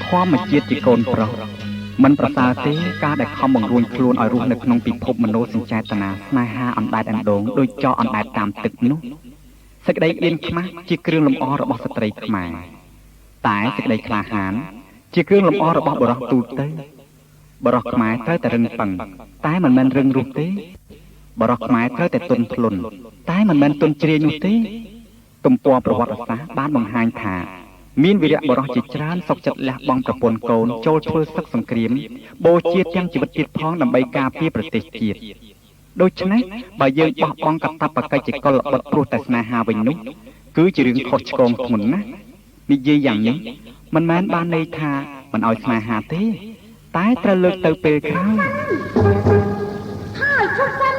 ធម្មជាតិជាកូនប្រុសមិនប្រសើរទេការដែលខំបង្រួញខ្លួនឲ្យរស់នៅក្នុងពិភពមនោសញ្ចេតនាស្នេហាអណ្ដែតអណ្ដូងដោយចោអណ្ដែតតាមទឹកនោះសេចក្តីអៀនខ្មាស់ជាគ្រឿងលម្អរបស់ស្ត្រីខ្មែរតែសេចក្តីក្លាហានជាគ្រឿងលម្អរបស់បុរសទូទៅបុរសខ្មែរត្រូវតែរឹងប៉ឹងតែមិនមែនរឹងរូសទេបុរសខ្មែរត្រូវតែទន់ភ្លន់តែមិនមែនទន់ជ្រាយនោះទេទំព័រប្រវត្តិសាស្ត្របានបង្ហាញថាមានវីរៈបុរសជាច្រើនសុខចិត្តលះបង់ប្រពន្ធកូនចូលធ្វើសឹកសង្គ្រាមបូជាទាំងជីវិតទៀតផងដើម្បីការពារប្រទេសជាតិដូច្នេះបើយើងបោះបង់កាតព្វកិច្ចជាកុលបុត្រព្រោះតែស្នេហាវិញនោះគឺជារឿងខុសឆ្គងធ្ងន់ណាស់និយាយយ៉ាងនេះមិនមែនបានន័យថាមិនឲ្យស្នេហាទេតែត្រូវលើកទៅពេលក្រោយហើយឈប់សិន